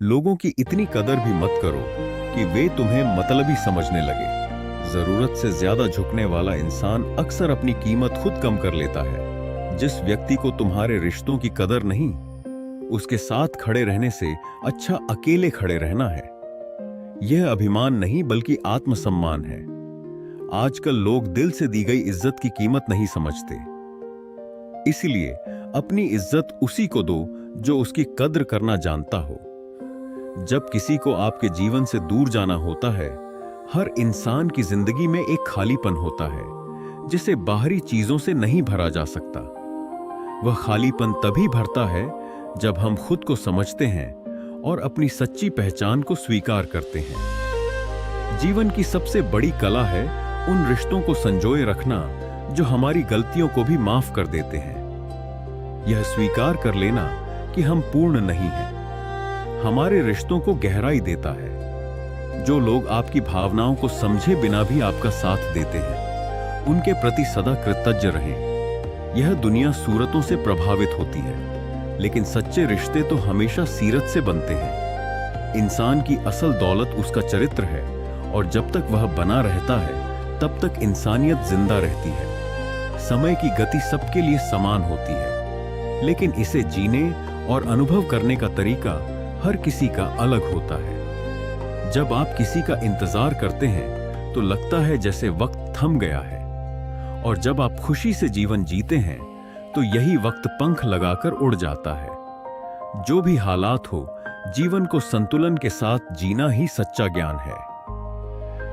लोगों की इतनी कदर भी मत करो कि वे तुम्हें मतलबी समझने लगे। जरूरत से ज्यादा झुकने वाला इंसान अक्सर अपनी कीमत खुद कम कर लेता है। जिस व्यक्ति को तुम्हारे रिश्तों की कदर नहीं, उसके साथ खड़े रहने से अच्छा अकेले खड़े रहना है। यह अभिमान नहीं बल्कि आत्मसम्मान है। आजकल लोग दिल से दी गई इज्जत की कीमत नहीं समझते। इसलिए अपनी इज्जत उसी को दो जो उसकी कद्र करना जानता हो। जब किसी को आपके जीवन से दूर जाना होता है, हर इंसान की जिंदगी में एक खालीपन होता है जिसे बाहरी चीजों से नहीं भरा जा सकता। वह खालीपन तभी भरता है जब हम खुद को समझते हैं और अपनी सच्ची पहचान को स्वीकार करते हैं। जीवन की सबसे बड़ी कला है उन रिश्तों को संजोए रखना जो हमारी गलतियों को भी माफ कर देते हैं। यह स्वीकार कर लेना कि हम पूर्ण नहीं हैं, हमारे रिश्तों को गहराई देता है। जो लोग आपकी भावनाओं को समझे बिना भी आपका साथ देते हैं, उनके प्रति सदा कृतज्ञ रहें। यह दुनिया सूरतों से प्रभावित होती है, लेकिन सच्चे रिश्ते तो हमेशा सीरत से बनते हैं। इंसान की असल दौलत उसका चरित्र है, और जब तक वह बना रहता है तब तक इंसानियत जिंदा रहती है। समय की गति सबके लिए समान होती है, लेकिन इसे जीने और अनुभव करने का तरीका हर किसी का अलग होता है। जब आप किसी का इंतजार करते हैं तो लगता है जैसे वक्त थम गया है, और जब आप खुशी से जीवन जीते हैं तो यही वक्त पंख लगाकर उड़ जाता है। जो भी हालात हो, जीवन को संतुलन के साथ जीना ही सच्चा ज्ञान है।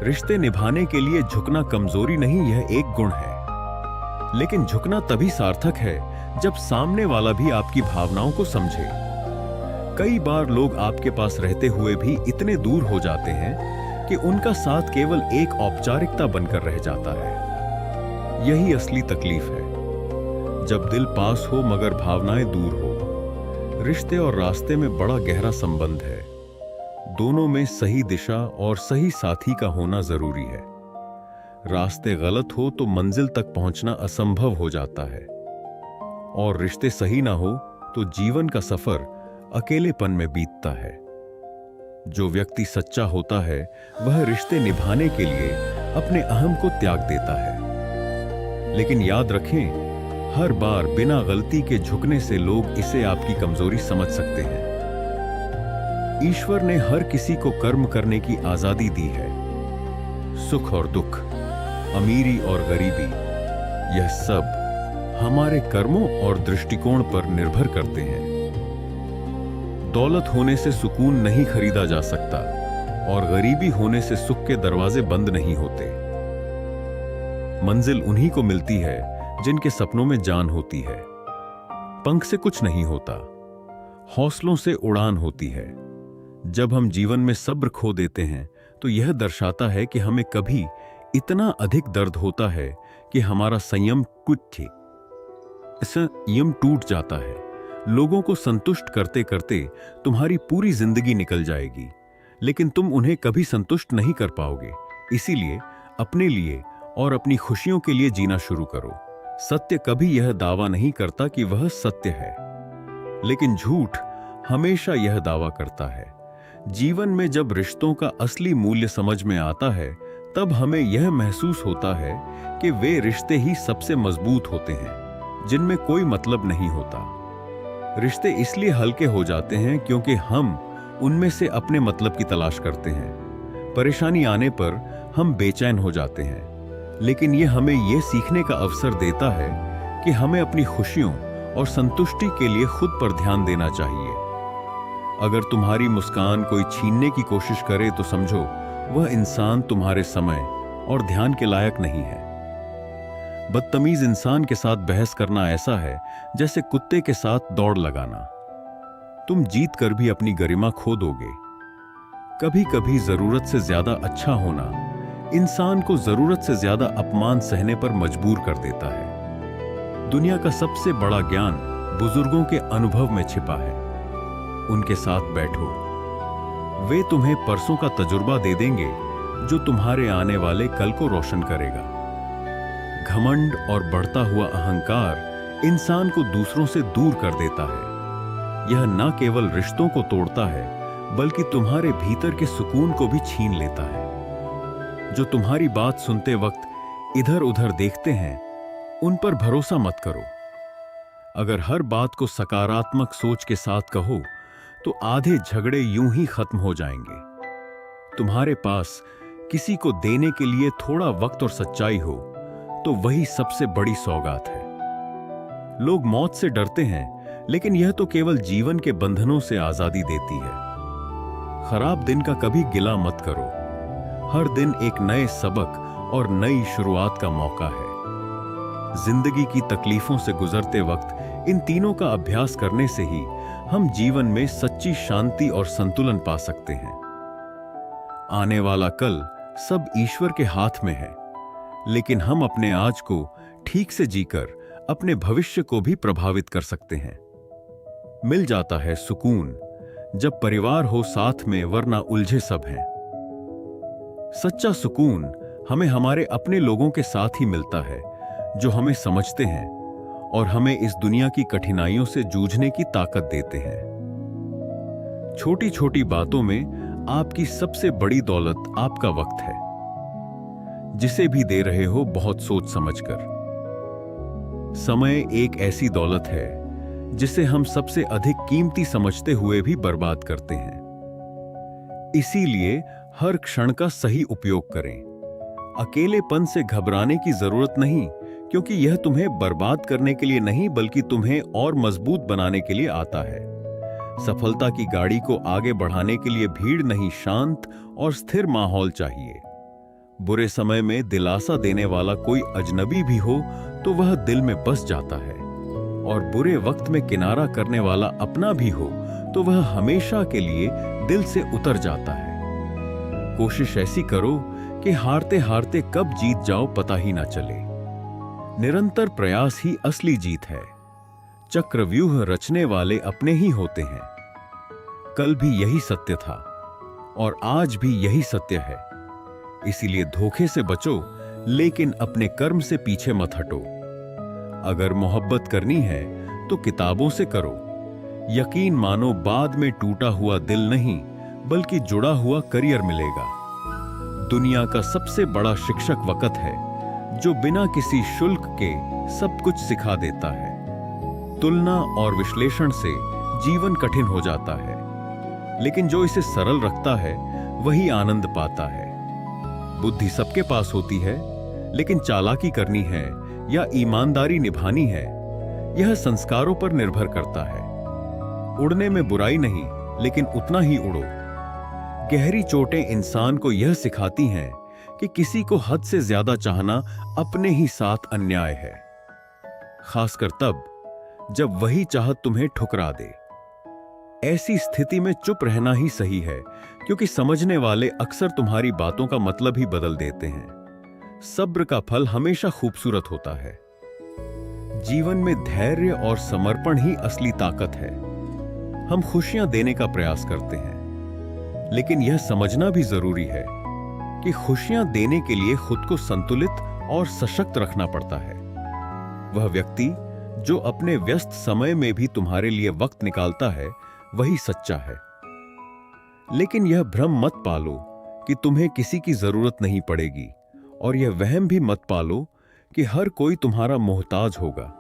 रिश्ते निभाने के लिए झुकना कमजोरी नहीं, यह एक गुण है। लेकिन झुकना तभी सार्थक है जब सामने वाला भी आपकी भावनाओं को समझे। कई बार लोग आपके पास रहते हुए भी इतने दूर हो जाते हैं कि उनका साथ केवल एक औपचारिकता बनकर रह जाता है। यही असली तकलीफ है, जब दिल पास हो मगर भावनाएं दूर हो। रिश्ते और रास्ते में बड़ा गहरा संबंध है। दोनों में सही दिशा और सही साथी का होना जरूरी है। रास्ते गलत हो तो मंजिल तक पहुंचना असंभव हो जाता है, और रिश्ते सही ना हो तो जीवन का सफर अकेलेपन में बीतता है। जो व्यक्ति सच्चा होता है वह रिश्ते निभाने के लिए अपने अहम को त्याग देता है। लेकिन याद रखें, हर बार बिना गलती के झुकने से लोग इसे आपकी कमजोरी समझ सकते हैं। ईश्वर ने हर किसी को कर्म करने की आजादी दी है। सुख और दुख, अमीरी और गरीबी, यह सब हमारे कर्मों और दृष्टिकोण पर निर्भर करते हैं। दौलत होने से सुकून नहीं खरीदा जा सकता, और गरीबी होने से सुख के दरवाजे बंद नहीं होते। मंजिल उन्हीं को मिलती है जिनके सपनों में जान होती है। पंख से कुछ नहीं होता, हौसलों से उड़ान होती है। जब हम जीवन में सब्र खो देते हैं तो यह दर्शाता है कि हमें कभी इतना अधिक दर्द होता है कि हमारा संयम टूट जाता है। लोगों को संतुष्ट करते करते तुम्हारी पूरी जिंदगी निकल जाएगी, लेकिन तुम उन्हें कभी संतुष्ट नहीं कर पाओगे। इसीलिए अपने लिए और अपनी खुशियों के लिए जीना शुरू करो। सत्य कभी यह दावा नहीं करता कि वह सत्य है, लेकिन झूठ हमेशा यह दावा करता है। जीवन में जब रिश्तों का असली मूल्य समझ में आता है, तब हमें यह महसूस होता है कि वे रिश्ते ही सबसे मजबूत होते हैं जिनमें कोई मतलब नहीं होता। रिश्ते इसलिए हल्के हो जाते हैं क्योंकि हम उनमें से अपने मतलब की तलाश करते हैं। परेशानी आने पर हम बेचैन हो जाते हैं, लेकिन यह हमें यह सीखने का अवसर देता है कि हमें अपनी खुशियों और संतुष्टि के लिए खुद पर ध्यान देना चाहिए। अगर तुम्हारी मुस्कान कोई छीनने की कोशिश करे तो समझो वह इंसान तुम्हारे समय और ध्यान के लायक नहीं है। बदतमीज इंसान के साथ बहस करना ऐसा है जैसे कुत्ते के साथ दौड़ लगाना। तुम जीत कर भी अपनी गरिमा खो दोगे। कभी कभी जरूरत से ज्यादा अच्छा होना इंसान को जरूरत से ज्यादा अपमान सहने पर मजबूर कर देता है। दुनिया का सबसे बड़ा ज्ञान बुजुर्गों के अनुभव में छिपा है। उनके साथ बैठो, वे तुम्हें परसों का तजुर्बा दे देंगे जो तुम्हारे आने वाले कल को रोशन करेगा। घमंड और बढ़ता हुआ अहंकार इंसान को दूसरों से दूर कर देता है। यह न केवल रिश्तों को तोड़ता है बल्कि तुम्हारे भीतर के सुकून को भी छीन लेता है। जो तुम्हारी बात सुनते वक्त इधर उधर देखते हैं, उन पर भरोसा मत करो। अगर हर बात को सकारात्मक सोच के साथ कहो तो आधे झगड़े यूं ही खत्म हो जाएंगे। तुम्हारे पास किसी को देने के लिए थोड़ा वक्त और सच्चाई हो तो वही सबसे बड़ी सौगात है। लोग मौत से डरते हैं, लेकिन यह तो केवल जीवन के बंधनों से आजादी देती है। खराब दिन का कभी गिला मत करो। हर दिन एक नए सबक और नई शुरुआत का मौका है। जिंदगी की तकलीफों से गुजरते वक्त इन तीनों का अभ्यास करने से ही हम जीवन में सच्ची शांति और संतुलन पा सकते हैं। आने वाला कल सब ईश्वर के हाथ में है, लेकिन हम अपने आज को ठीक से जीकर अपने भविष्य को भी प्रभावित कर सकते हैं। मिल जाता है सुकून जब परिवार हो साथ में, वरना उलझे सब हैं। सच्चा सुकून हमें हमारे अपने लोगों के साथ ही मिलता है, जो हमें समझते हैं और हमें इस दुनिया की कठिनाइयों से जूझने की ताकत देते हैं। छोटी छोटी बातों में आपकी सबसे बड़ी दौलत आपका वक्त है, जिसे भी दे रहे हो बहुत सोच समझकर। समय एक ऐसी दौलत है जिसे हम सबसे अधिक कीमती समझते हुए भी बर्बाद करते हैं। इसीलिए हर क्षण का सही उपयोग करें। अकेलेपन से घबराने की जरूरत नहीं, क्योंकि यह तुम्हें बर्बाद करने के लिए नहीं, बल्कि तुम्हें और मजबूत बनाने के लिए आता है। सफलता की गाड़ी को आगे बढ़ाने के लिए भीड़ नहीं, शांत और स्थिर माहौल चाहिए। बुरे समय में दिलासा देने वाला कोई अजनबी भी हो तो वह दिल में बस जाता है, और बुरे वक्त में किनारा करने वाला अपना भी हो तो वह हमेशा के लिए दिल से उतर जाता है। कोशिश ऐसी करो कि हारते हारते कब जीत जाओ पता ही ना चले। निरंतर प्रयास ही असली जीत है। चक्रव्यूह रचने वाले अपने ही होते हैं। कल भी यही सत्य था और आज भी यही सत्य है। इसीलिए धोखे से बचो, लेकिन अपने कर्म से पीछे मत हटो। अगर मोहब्बत करनी है तो किताबों से करो। यकीन मानो बाद में टूटा हुआ दिल नहीं, बल्कि जुड़ा हुआ करियर मिलेगा। दुनिया का सबसे बड़ा शिक्षक वक्त है, जो बिना किसी शुल्क के सब कुछ सिखा देता है। तुलना और विश्लेषण से जीवन कठिन हो जाता है, लेकिन जो इसे सरल रखता है वही आनंद पाता है। बुद्धि सबके पास होती है, लेकिन चालाकी करनी है या ईमानदारी निभानी है, यह संस्कारों पर निर्भर करता है। उड़ने में बुराई नहीं, लेकिन उतना ही उड़ो। गहरी चोटें इंसान को यह सिखाती हैं कि किसी को हद से ज्यादा चाहना अपने ही साथ अन्याय है, खासकर तब जब वही चाहत तुम्हें ठुकरा दे। ऐसी स्थिति में चुप रहना ही सही है, क्योंकि समझने वाले अक्सर तुम्हारी बातों का मतलब ही बदल देते हैं। सब्र का फल हमेशा खूबसूरत होता है। जीवन में धैर्य और समर्पण ही असली ताकत है। हम खुशियां देने का प्रयास करते हैं, लेकिन यह समझना भी जरूरी है कि खुशियां देने के लिए खुद को संतुलित और सशक्त रखना पड़ता है। वह व्यक्ति जो अपने व्यस्त समय में भी तुम्हारे लिए वक्त निकालता है, वही सच्चा है। लेकिन यह भ्रम मत पालो कि तुम्हें किसी की जरूरत नहीं पड़ेगी, और यह वहम भी मत पालो कि हर कोई तुम्हारा मोहताज होगा।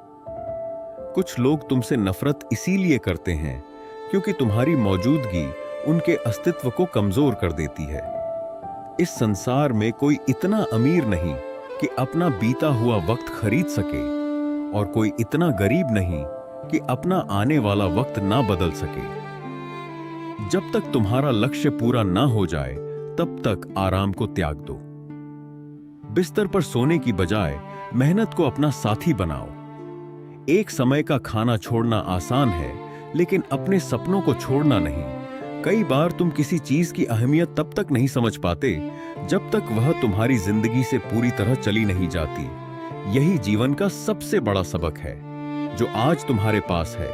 कुछ लोग तुमसे नफरत इसीलिए करते हैं क्योंकि तुम्हारी मौजूदगी उनके अस्तित्व को कमजोर कर देती है। इस संसार में कोई इतना अमीर नहीं कि अपना बीता हुआ वक्त खरीद सके, और कोई इतना गरीब नहीं कि अपना आने वाला वक्त ना बदल सके। जब तक तुम्हारा लक्ष्य पूरा ना हो जाए, तब तक आराम को त्याग दो। बिस्तर पर सोने की बजाय मेहनत को अपना साथी बनाओ। एक समय का खाना छोड़ना आसान है, लेकिन अपने सपनों को छोड़ना नहीं। कई बार तुम किसी चीज की अहमियत तब तक नहीं समझ पाते जब तक वह तुम्हारी जिंदगी से पूरी तरह चली नहीं जाती। यही जीवन का सबसे बड़ा सबक है। जो आज तुम्हारे पास है,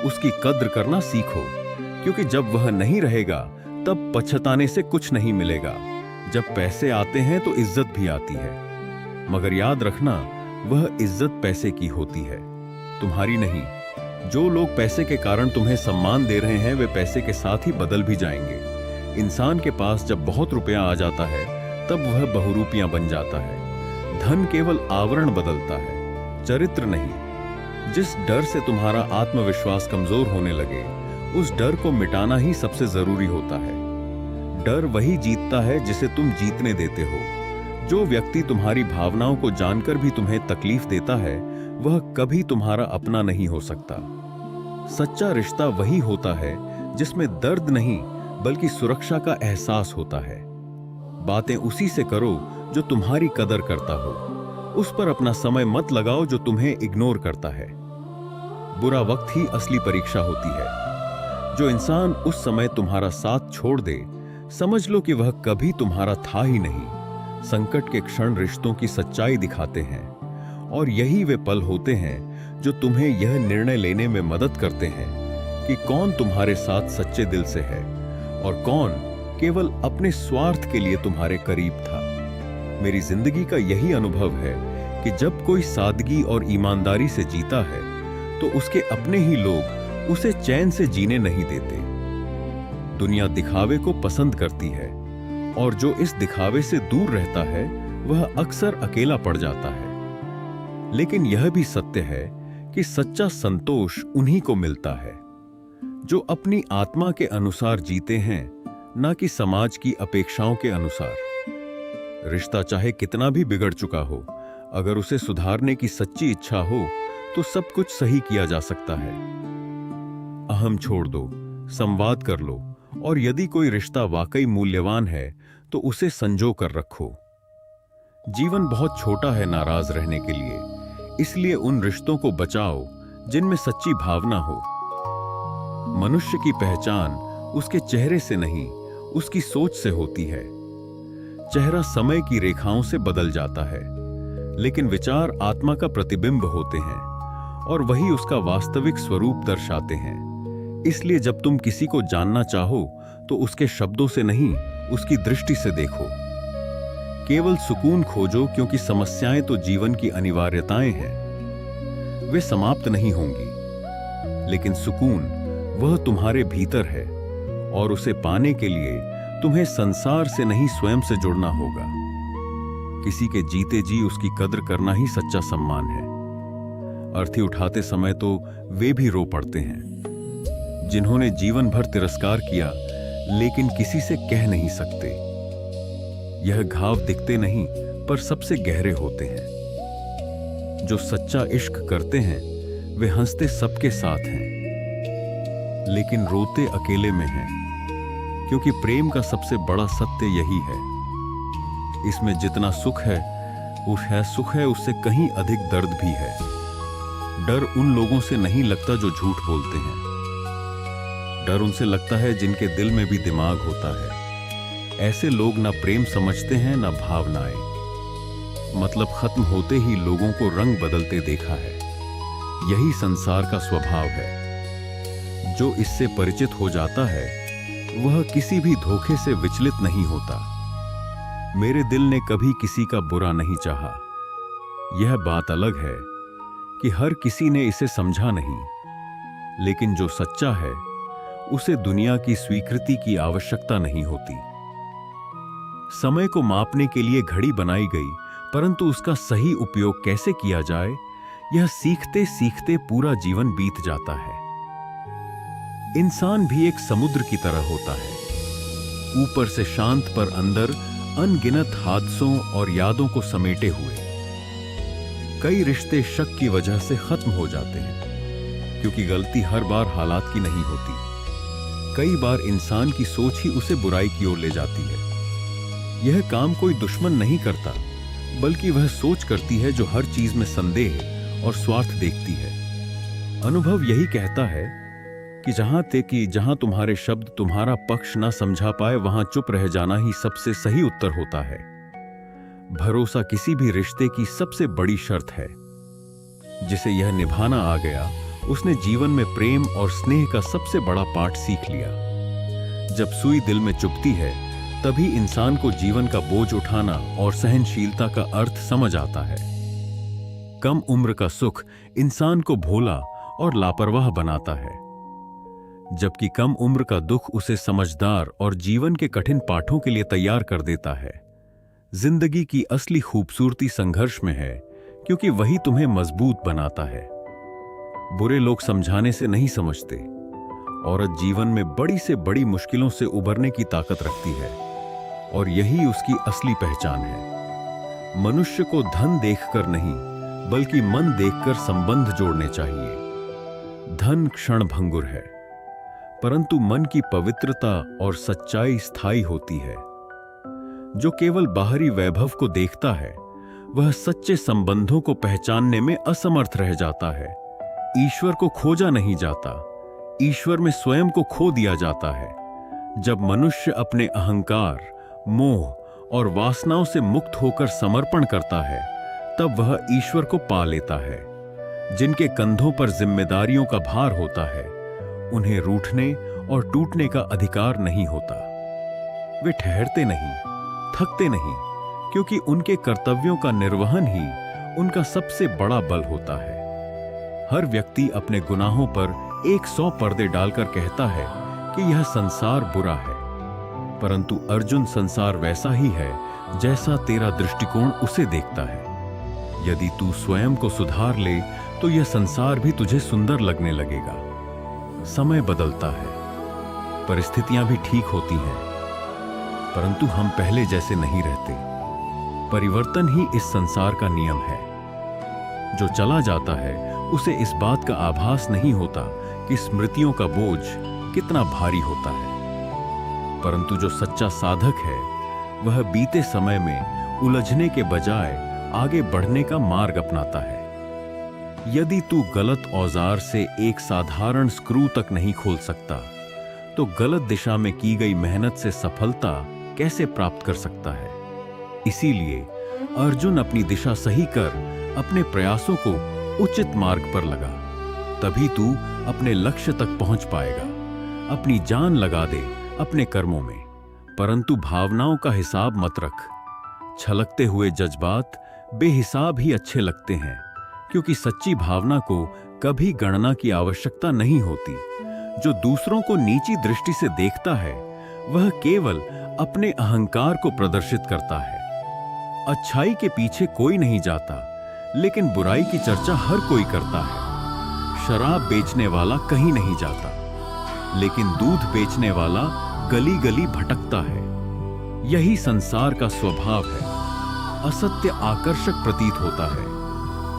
उसकी कद्र करना सीखो, क्योंकि जब वह नहीं रहेगा तब पछताने से कुछ नहीं मिलेगा। जब पैसे आते हैं तो इज्जत भी आती है, मगर याद रखना, वह इज्जत पैसे की होती है, तुम्हारी नहीं। जो लोग पैसे के कारण तुम्हें सम्मान दे रहे हैं वे पैसे के साथ ही बदल भी जाएंगे। इंसान के पास जब बहुत रुपया आ जाता है तब वह बहुरूपियां बन जाता है। धन केवल आवरण बदलता है, चरित्र नहीं। जिस डर से तुम्हारा आत्मविश्वास कमजोर होने लगे उस डर को मिटाना ही सबसे जरूरी होता है। डर वही जीतता है जिसे तुम जीतने देते हो। जो व्यक्ति तुम्हारी भावनाओं को जानकर भी तुम्हें तकलीफ देता है वह कभी तुम्हारा अपना नहीं हो सकता। सच्चा रिश्ता वही होता है जिसमें दर्द नहीं बल्कि सुरक्षा का एहसास होता है। बातें उसी से करो जो तुम्हारी कदर करता हो। उस पर अपना समय मत लगाओ जो तुम्हें इग्नोर करता है। बुरा वक्त ही असली परीक्षा होती है। जो इंसान उस समय तुम्हारा साथ छोड़ दे समझ लो कि वह कभी तुम्हारा था ही नहीं। संकट के क्षण रिश्तों की सच्चाई दिखाते हैं और यही वे पल होते हैं जो तुम्हें यह निर्णय लेने में मदद करते हैं कि कौन तुम्हारे साथ सच्चे दिल से है और कौन केवल अपने स्वार्थ के लिए तुम्हारे करीब था। मेरी जिंदगी का यही अनुभव है कि जब कोई सादगी और ईमानदारी से जीता है तो उसके अपने ही लोग उसे चैन से जीने नहीं देते। दुनिया दिखावे को पसंद करती है और जो इस दिखावे से दूर रहता है वह अक्सर अकेला पड़ जाता है। लेकिन यह भी सत्य है कि सच्चा संतोष उन्हीं को मिलता है जो अपनी आत्मा के अनुसार जीते हैं, ना कि समाज की अपेक्षाओं के अनुसार। रिश्ता चाहे कितना भी बिगड़ चुका हो, अगर उसे सुधारने की सच्ची इच्छा हो तो सब कुछ सही किया जा सकता है। अहम छोड़ दो, संवाद कर लो और यदि कोई रिश्ता वाकई मूल्यवान है तो उसे संजो कर रखो। जीवन बहुत छोटा है नाराज रहने के लिए, इसलिए उन रिश्तों को बचाओ जिनमें सच्ची भावना हो। मनुष्य की पहचान उसके चेहरे से नहीं उसकी सोच से होती है। चेहरा समय की रेखाओं से बदल जाता है, लेकिन विचार आत्मा का प्रतिबिंब होते हैं और वही उसका वास्तविक स्वरूप दर्शाते हैं। इसलिए जब तुम किसी को जानना चाहो तो उसके शब्दों से नहीं उसकी दृष्टि से देखो। केवल सुकून खोजो क्योंकि समस्याएं तो जीवन की अनिवार्यताएं हैं। वे समाप्त नहीं होंगी, लेकिन सुकून वह तुम्हारे भीतर है और उसे पाने के लिए तुम्हें संसार से नहीं स्वयं से जुड़ना होगा। किसी के जीते जी उसकी कद्र करना ही सच्चा सम्मान है। अर्थी उठाते समय तो वे भी रो पड़ते हैं जिन्होंने जीवन भर तिरस्कार किया लेकिन किसी से कह नहीं सकते। यह घाव दिखते नहीं पर सबसे गहरे होते हैं। जो सच्चा इश्क करते हैं वे हंसते सबके साथ हैं लेकिन रोते अकेले में हैं, क्योंकि प्रेम का सबसे बड़ा सत्य यही है। इसमें जितना सुख है उससे कहीं अधिक दर्द भी है। डर उन लोगों से नहीं लगता जो झूठ बोलते हैं। डर उनसे लगता है जिनके दिल में भी दिमाग होता है। ऐसे लोग ना प्रेम समझते हैं ना भावनाएं। मतलब खत्म होते ही लोगों को रंग बदलते देखा है। यही संसार का स्वभाव है। जो इससे परिचित हो जाता है वह किसी भी धोखे से विचलित नहीं होता। मेरे दिल ने कभी किसी का बुरा नहीं चाहा। यह बात अलग है कि हर किसी ने इसे समझा नहीं, लेकिन जो सच्चा है उसे दुनिया की स्वीकृति की आवश्यकता नहीं होती। समय को मापने के लिए घड़ी बनाई गई, परंतु उसका सही उपयोग कैसे किया जाए यह सीखते सीखते पूरा जीवन बीत जाता है। इंसान भी एक समुद्र की तरह होता है, ऊपर से शांत पर अंदर अनगिनत हादसों और यादों को समेटे हुए। कई रिश्ते शक की वजह से खत्म हो जाते हैं, क्योंकि गलती हर बार हालात की नहीं होती। कई बार इंसान की सोच ही उसे बुराई की ओर ले जाती है। यह काम कोई दुश्मन नहीं करता, बल्कि वह सोच करती है जो हर चीज में संदेह और स्वार्थ देखती है। अनुभव यही कहता है कि जहां तुम्हारे शब्द तुम्हारा पक्ष ना समझा पाए वहां चुप रह जाना ही सबसे सही उत्तर होता है। भरोसा किसी भी रिश्ते की सबसे बड़ी शर्त है। जिसे यह निभाना आ गया उसने जीवन में प्रेम और स्नेह का सबसे बड़ा पाठ सीख लिया। जब सुई दिल में चुभती है तभी इंसान को जीवन का बोझ उठाना और सहनशीलता का अर्थ समझ आता है। कम उम्र का सुख इंसान को भोला और लापरवाह बनाता है, जबकि कम उम्र का दुख उसे समझदार और जीवन के कठिन पाठों के लिए तैयार कर देता है। जिंदगी की असली खूबसूरती संघर्ष में है, क्योंकि वही तुम्हें मजबूत बनाता है। बुरे लोग समझाने से नहीं समझते। औरत जीवन में बड़ी से बड़ी मुश्किलों से उबरने की ताकत रखती है, और यही उसकी असली पहचान है। मनुष्य को धन देखकर नहीं, बल्कि मन देखकर संबंध जोड़ने चाहिए। धन क्षणभंगुर है, परंतु मन की पवित्रता और सच्चाई स्थायी होती है। जो केवल बाहरी वैभव को देखता है, वह सच्चे संबंधों को पहचानने में असमर्थ रह जाता है। ईश्वर को खोजा नहीं जाता, ईश्वर में स्वयं को खो दिया जाता है। जब मनुष्य अपने अहंकार, मोह और वासनाओं से मुक्त होकर समर्पण करता है, तब वह ईश्वर को पा लेता है। जिनके कंधों पर जिम्मेदारियों का भार होता है, उन्हें रूठने और टूटने का अधिकार नहीं होता। वे ठहरते नहीं, थकते नहीं, क्योंकि उनके कर्तव्यों का निर्वहन ही उनका सबसे बड़ा बल होता है। हर व्यक्ति अपने गुनाहों पर 100 पर्दे डालकर कहता है कि यह संसार बुरा है, परंतु अर्जुन, संसार वैसा ही है जैसा तेरा दृष्टिकोण उसे देखता है। यदि तू स्वयं को सुधार ले, तो यह संसार भी तुझे सुंदर लगने लगेगा। समय बदलता है, परिस्थितियां भी ठीक होती हैं, परंतु हम पहले जैसे नहीं रहते। परिवर्तन ही इस संसार का नियम है। जो चला जाता है, उसे इस बात का आभास नहीं होता कि स्मृतियों का बोझ कितना भारी होता है। परंतु जो सच्चा साधक है, वह बीते समय में उलझने के बजाय आगे बढ़ने का मार्ग अपनाता है। यदि तू गलत औजार से एक साधारण स्क्रू तक नहीं खोल सकता, तो गलत दिशा में की गई मेहनत से सफलता कैसे प्राप्त कर सकता है? इसीलिए अर्जुन अपनी दिशा सही कर अपने प्रयासों को उचित मार्ग पर लगा, तभी तू अपने लक्ष्य तक पहुंच पाएगा। अपनी जान लगा दे अपने कर्मों में, परंतु भावनाओं का हिसाब मत रख। छलकते हुए जज्बात बेहिसाब ही अच्छे लगते हैं, क्योंकि सच्ची भावना को कभी गणना की आवश्यकता नहीं होती। जो दूसरों को नीची दृष्टि से देखता है, वह केवल अपने अहंकार को प्रदर्शित करता है। अच्छाई के पीछे कोई नहीं जाता, लेकिन बुराई की चर्चा हर कोई करता है। शराब बेचने वाला कहीं नहीं जाता, लेकिन दूध बेचने वाला गली गली भटकता है। यही संसार का स्वभाव है। असत्य आकर्षक प्रतीत होता है,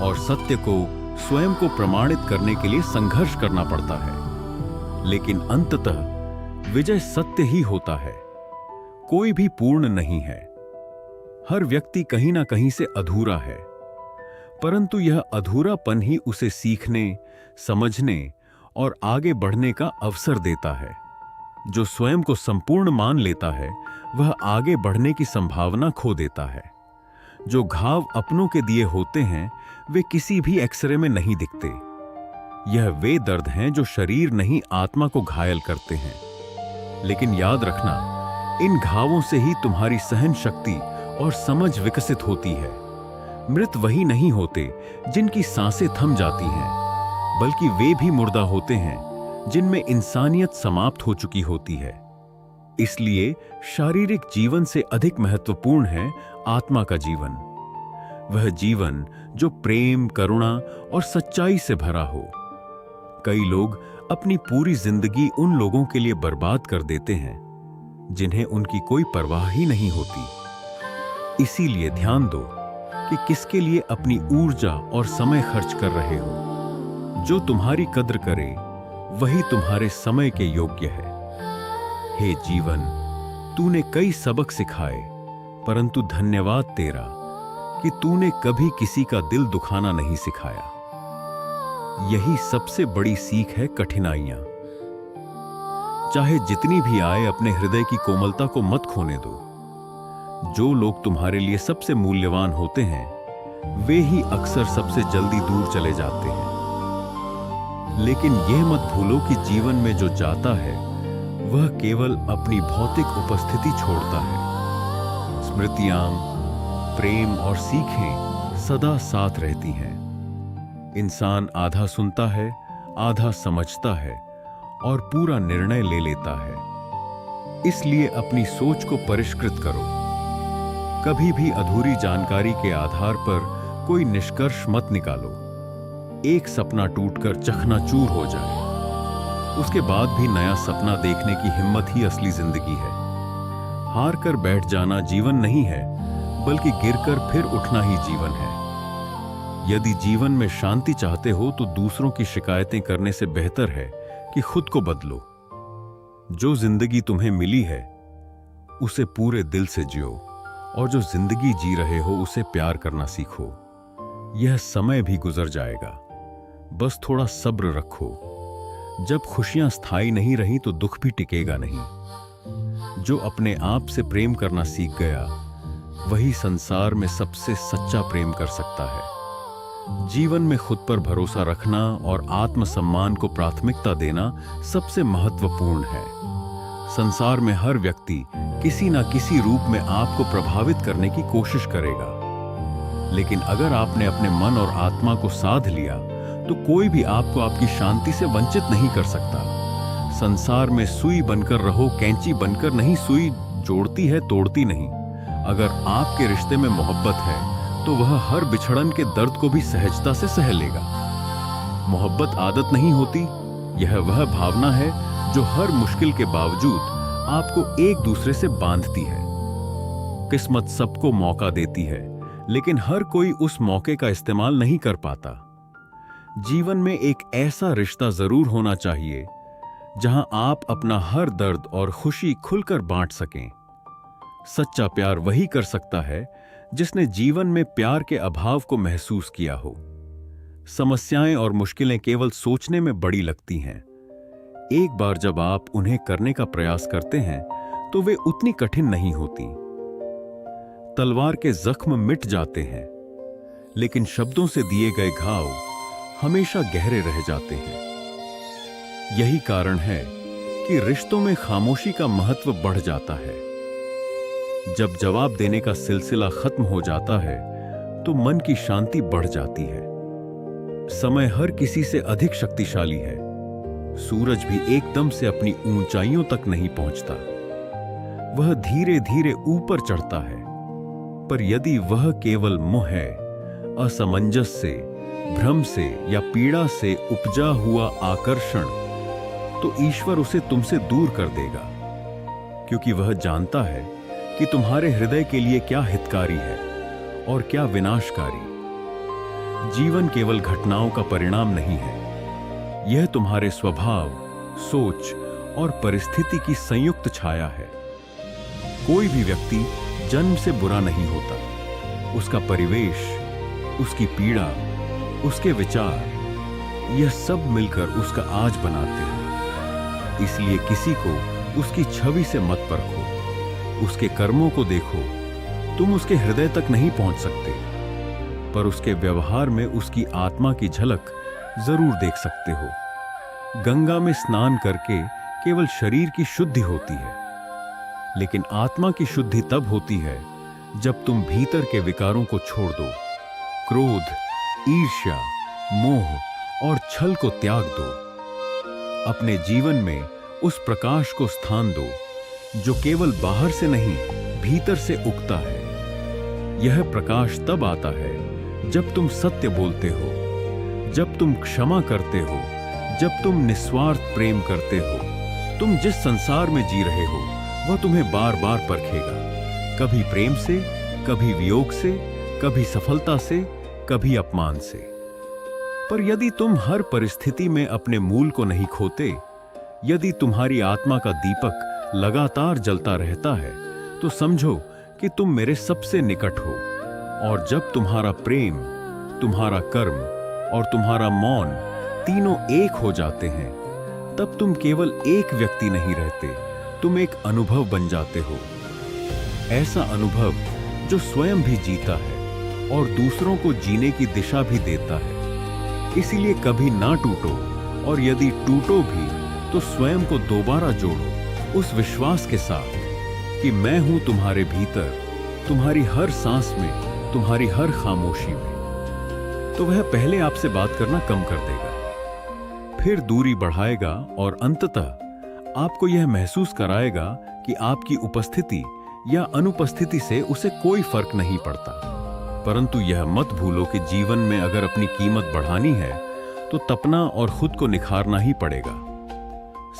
और सत्य को स्वयं को प्रमाणित करने के लिए संघर्ष करना पड़ता है। लेकिन अंततः विजय सत्य ही होता है। कोई भी पूर्ण नहीं है। हर व्यक्ति कहीं ना कहीं से अधूरा है, परंतु यह अधूरापन ही उसे सीखने, समझने और आगे बढ़ने का अवसर देता है। जो स्वयं को संपूर्ण मान लेता है, वह आगे बढ़ने की संभावना खो देता है। जो घाव अपनों के दिए होते हैं, वे किसी भी एक्सरे में नहीं दिखते। यह वे दर्द हैं जो शरीर नहीं, आत्मा को घायल करते हैं। लेकिन याद रखना, इन घावों से ही तुम्हारी सहन शक्ति और समझ विकसित होती है। मृत वही नहीं होते जिनकी सांसें थम जाती हैं, बल्कि वे भी मुर्दा होते हैं जिनमें इंसानियत समाप्त हो चुकी होती है। इसलिए शारीरिक जीवन से अधिक महत्वपूर्ण है आत्मा का जीवन। वह जीवन जो प्रेम, करुणा और सच्चाई से भरा हो। कई लोग अपनी पूरी जिंदगी उन लोगों के लिए बर्बाद कर देते हैं जिन्हें उनकी कोई परवाह ही नहीं होती। इसीलिए ध्यान दो कि किसके लिए अपनी ऊर्जा और समय खर्च कर रहे हो। जो तुम्हारी कद्र करे, वही तुम्हारे समय के योग्य है। हे जीवन, तूने कई सबक सिखाए, परंतु धन्यवाद तेरा कि तूने कभी किसी का दिल दुखाना नहीं सिखाया। यही सबसे बड़ी सीख है कठिनाइयां। चाहे जितनी भी आए, अपने हृदय की कोमलता को मत खोने दो। जो लोग तुम्हारे लिए सबसे मूल्यवान होते हैं, वे ही अक्सर सबसे जल्दी दूर चले जाते हैं। लेकिन यह मत भूलो कि जीवन में जो जाता है, वह केवल अपनी भौतिक उपस्थिति छोड़ता है। स्मृतियां, प्रेम और सीखें सदा साथ रहती हैं। इंसान आधा सुनता है, आधा समझता है और पूरा निर्णय ले लेता है। इसलिए अपनी सोच को परिष्कृत करो। कभी भी अधूरी जानकारी के आधार पर कोई निष्कर्ष मत निकालो। एक सपना टूटकर चकनाचूर हो जाए, उसके बाद भी नया सपना देखने की हिम्मत ही असली जिंदगी है। हार कर बैठ जाना जीवन नहीं है, बल्कि गिरकर फिर उठना ही जीवन है। यदि जीवन में शांति चाहते हो तो दूसरों की शिकायतें करने से बेहतर है कि खुद को बदलो। जो जिंदगी तुम्हें मिली है उसे पूरे दिल से जियो, और जो जिंदगी जी रहे हो उसे प्यार करना सीखो। यह समय भी गुजर जाएगा, बस थोड़ा सब्र रखो। जब खुशियां स्थायी नहीं रही तो दुख भी टिकेगा नहीं। जो अपने आप से प्रेम करना सीख गया वही संसार में सबसे सच्चा प्रेम कर सकता है। जीवन में खुद पर भरोसा रखना और आत्मसम्मान को प्राथमिकता देना सबसे महत्वपूर्ण है। संसार में हर व्यक्ति किसी न किसी रूप में आपको प्रभावित करने की कोशिश करेगा, लेकिन अगर आपने अपने मन और आत्मा को साध लिया तो कोई भी आपको आपकी शांति से वंचित नहीं कर सकता। संसार में सुई बनकर रहो, कैंची बनकर नहीं। सुई जोड़ती है, तोड़ती नहीं। अगर आपके रिश्ते में मोहब्बत है तो वह हर बिछड़न के दर्द को भी सहजता से सह लेगा। मोहब्बत आदत नहीं होती, यह वह भावना है जो हर मुश्किल के बावजूद आपको एक दूसरे से बांधती है। किस्मत सबको मौका देती है, लेकिन हर कोई उस मौके का इस्तेमाल नहीं कर पाता। जीवन में एक ऐसा रिश्ता जरूर होना चाहिए जहां आप अपना हर दर्द और खुशी खुलकर बांट सकें। सच्चा प्यार वही कर सकता है जिसने जीवन में प्यार के अभाव को महसूस किया हो। समस्याएं और मुश्किलें केवल सोचने में बड़ी लगती हैं। एक बार जब आप उन्हें करने का प्रयास करते हैं तो वे उतनी कठिन नहीं होती। तलवार के जख्म मिट जाते हैं, लेकिन शब्दों से दिए गए घाव हमेशा गहरे रह जाते हैं। यही कारण है कि रिश्तों में खामोशी का महत्व बढ़ जाता है। जब जवाब देने का सिलसिला खत्म हो जाता है तो मन की शांति बढ़ जाती है। समय हर किसी से अधिक शक्तिशाली है। सूरज भी एकदम से अपनी ऊंचाइयों तक नहीं पहुंचता, वह धीरे धीरे ऊपर चढ़ता है। पर यदि वह केवल मोह है, असमंजस से, भ्रम से या पीड़ा से उपजा हुआ आकर्षण, तो ईश्वर उसे तुमसे दूर कर देगा, क्योंकि वह जानता है कि तुम्हारे हृदय के लिए क्या हितकारी है और क्या विनाशकारी। जीवन केवल घटनाओं का परिणाम नहीं है, यह तुम्हारे स्वभाव, सोच और परिस्थिति की संयुक्त छाया है। कोई भी व्यक्ति जन्म से बुरा नहीं होता। उसका परिवेश, उसकी पीड़ा, उसके विचार, यह सब मिलकर उसका आज बनाते हैं। इसलिए किसी को उसकी छवि से मत परखो, उसके कर्मों को देखो। तुम उसके हृदय तक नहीं पहुंच सकते, पर उसके व्यवहार में उसकी आत्मा की झलक जरूर देख सकते हो। गंगा में स्नान करके केवल शरीर की शुद्धि होती है, लेकिन आत्मा की शुद्धि तब होती है जब तुम भीतर के विकारों को छोड़ दो। क्रोध, ईर्ष्या, मोह और छल को त्याग दो। अपने जीवन में उस प्रकाश को स्थान दो जो केवल बाहर से नहीं, भीतर से उगता है। यह प्रकाश तब आता है जब तुम सत्य बोलते हो, जब तुम क्षमा करते हो, जब तुम निस्वार्थ प्रेम करते हो। तुम जिस संसार में जी रहे हो वह तुम्हें बार बार परखेगा, कभी प्रेम से, कभी वियोग से, कभी सफलता से, कभी अपमान से। पर यदि तुम हर परिस्थिति में अपने मूल को नहीं खोते, यदि तुम्हारी आत्मा का दीपक लगातार जलता रहता है, तो समझो कि तुम मेरे सबसे निकट हो। और जब तुम्हारा प्रेम, तुम्हारा कर्म और तुम्हारा मौन तीनों एक हो जाते हैं, तब तुम केवल एक व्यक्ति नहीं रहते, तुम एक अनुभव बन जाते हो। ऐसा अनुभव जो स्वयं भी जीता है और दूसरों को जीने की दिशा भी देता है। इसीलिए कभी ना टूटो, और यदि टूटो भी तो स्वयं को दोबारा जोड़ो, उस विश्वास के साथ कि मैं हूं तुम्हारे भीतर, तुम्हारी हर सांस में, तुम्हारी हर खामोशी में। तो वह पहले आपसे बात करना कम कर देगा, फिर दूरी बढ़ाएगा और अंततः आपको यह महसूस कराएगा कि आपकी उपस्थिति या अनुपस्थिति से उसे कोई फर्क नहीं पड़ता। परंतु यह मत भूलो कि जीवन में अगर अपनी कीमत बढ़ानी है तो तपना और खुद को निखारना ही पड़ेगा।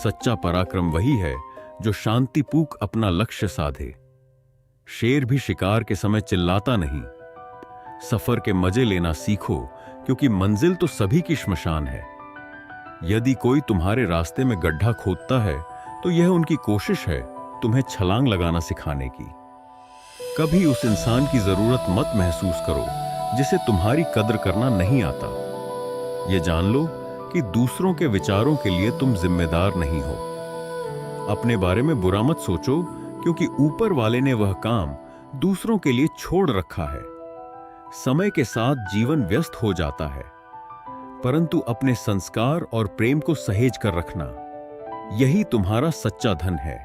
सच्चा पराक्रम वही है जो शांतिपूर्वक अपना लक्ष्य साधे। शेर भी शिकार के समय चिल्लाता नहीं। सफर के मजे लेना सीखो, क्योंकि मंजिल तो सभी की श्मशान है। यदि कोई तुम्हारे रास्ते में गड्ढा खोदता है तो यह उनकी कोशिश है तुम्हें छलांग लगाना सिखाने की। कभी उस इंसान की जरूरत मत महसूस करो जिसे तुम्हारी कद्र करना नहीं आता। यह जान लो कि दूसरों के विचारों के लिए तुम जिम्मेदार नहीं हो। अपने बारे में बुरा मत सोचो, क्योंकि ऊपर वाले ने वह काम दूसरों के लिए छोड़ रखा है। समय के साथ जीवन व्यस्त हो जाता है, परंतु अपने संस्कार और प्रेम को सहेज कर रखना, यही तुम्हारा सच्चा धन है।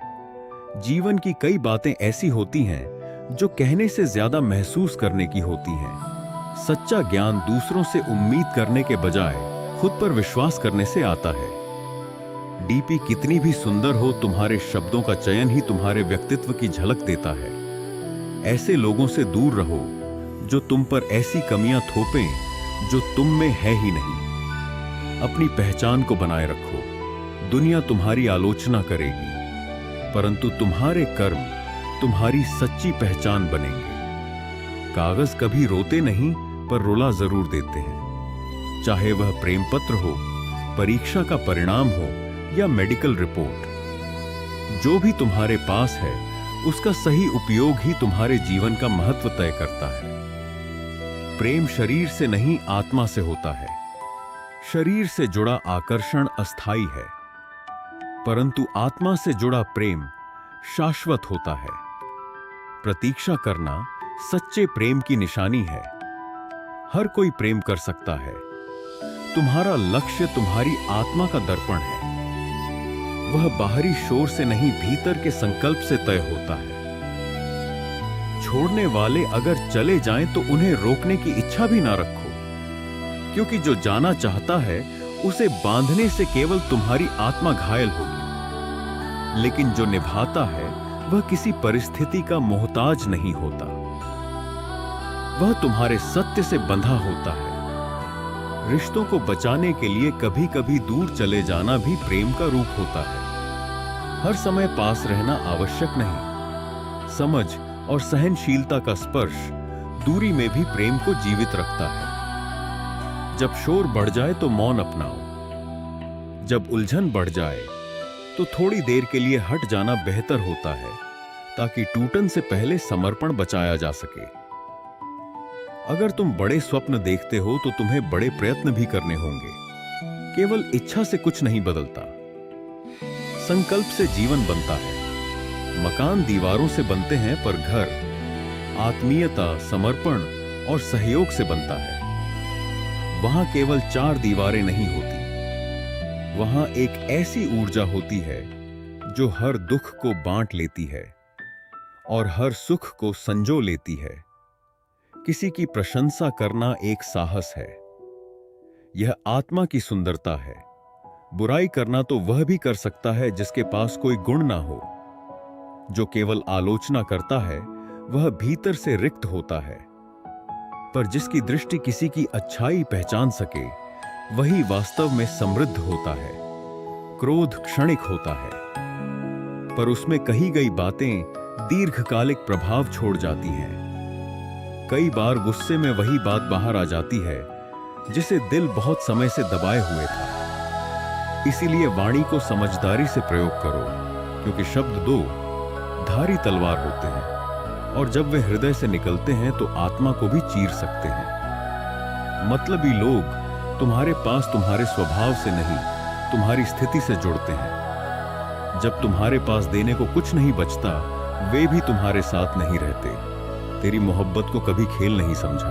जीवन की कई बातें ऐसी होती हैं जो कहने से ज्यादा महसूस करने की होती हैं। सच्चा ज्ञान दूसरों से उम्मीद करने के बजाय खुद पर विश्वास करने से आता है। डीपी कितनी भी सुंदर हो, तुम्हारे शब्दों का चयन ही तुम्हारे व्यक्तित्व की झलक देता है। ऐसे लोगों से दूर रहो जो तुम पर ऐसी कमियां थोपें जो तुम में है ही नहीं। अपनी पहचान को बनाए रखो। दुनिया तुम्हारी आलोचना करेगी, परंतु तुम्हारे कर्म तुम्हारी सच्ची पहचान बनेंगे। कागज कभी रोते नहीं, पर रुला जरूर देते हैं। चाहे वह प्रेम पत्र हो, परीक्षा का परिणाम हो या मेडिकल रिपोर्ट, जो भी तुम्हारे पास है उसका सही उपयोग ही तुम्हारे जीवन का महत्व तय करता है। प्रेम शरीर से नहीं, आत्मा से होता है। शरीर से जुड़ा आकर्षण अस्थायी है, परंतु आत्मा से जुड़ा प्रेम शाश्वत होता है। प्रतीक्षा करना सच्चे प्रेम की निशानी है। हर कोई प्रेम कर सकता है। तुम्हारा लक्ष्य तुम्हारी आत्मा का दर्पण है। वह बाहरी शोर से नहीं, भीतर के संकल्प से तय होता है। छोड़ने वाले अगर चले जाएं तो उन्हें रोकने की इच्छा भी ना रखो, क्योंकि जो जाना चाहता है उसे बांधने से केवल तुम्हारी आत्मा घायल होगी। लेकिन जो निभाता है वह किसी परिस्थिति का मोहताज नहीं होता। वह तुम्हारे सत्य से बंधा होता है। रिश्तों को बचाने के लिए कभी कभी दूर चले जाना भी प्रेम का रूप होता है। हर समय पास रहना आवश्यक नहीं। समझ और सहनशीलता का स्पर्श दूरी में भी प्रेम को जीवित रखता है। जब शोर बढ़ जाए तो मौन अपनाओ। जब उलझन बढ़ जाए तो थोड़ी देर के लिए हट जाना बेहतर होता है, ताकि टूटन से पहले समर्पण बचाया जा सके। अगर तुम बड़े स्वप्न देखते हो तो तुम्हें बड़े प्रयत्न भी करने होंगे। केवल इच्छा से कुछ नहीं बदलता। संकल्प से जीवन बनता है। मकान दीवारों से बनते हैं, पर घर आत्मीयता, समर्पण और सहयोग से बनता है। वहां केवल चार दीवारें नहीं होती। वहां एक ऐसी ऊर्जा होती है जो हर दुख को बांट लेती है और हर सुख को संजो लेती है। किसी की प्रशंसा करना एक साहस है। यह आत्मा की सुंदरता है। बुराई करना तो वह भी कर सकता है जिसके पास कोई गुण ना हो। जो केवल आलोचना करता है वह भीतर से रिक्त होता है, पर जिसकी दृष्टि किसी की अच्छाई पहचान सके वही वास्तव में समृद्ध होता है। क्रोध क्षणिक होता है, पर उसमें कही गई बातें दीर्घकालिक प्रभाव छोड़ जाती हैं। कई बार गुस्से में वही बात बाहर आ जाती है जिसे दिल बहुत समय से दबाए हुए था। इसीलिए वाणी को समझदारी से प्रयोग करो, क्योंकि शब्द दो धारी तलवार होते हैं, और जब वे हृदय से निकलते हैं तो आत्मा को भी चीर सकते हैं। मतलबी लोग तुम्हारे पास तुम्हारे स्वभाव से नहीं, तुम्हारी स्थिति से जुड़ते हैं। जब तुम्हारे पास देने को कुछ नहीं बचता, वे भी तुम्हारे साथ नहीं रहते। तेरी मोहब्बत को कभी खेल नहीं समझा,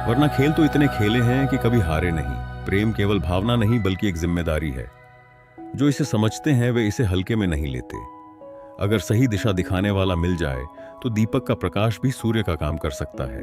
वरना खेल तो इतने खेले हैं कि कभी हारे नहीं। प्रेम केवल भावना नहीं बल्कि एक जिम्मेदारी है। जो इसे समझते हैं वे इसे हल्के में नहीं लेते। अगर सही दिशा दिखाने वाला मिल जाए तो दीपक का प्रकाश भी सूर्य का काम कर सकता है।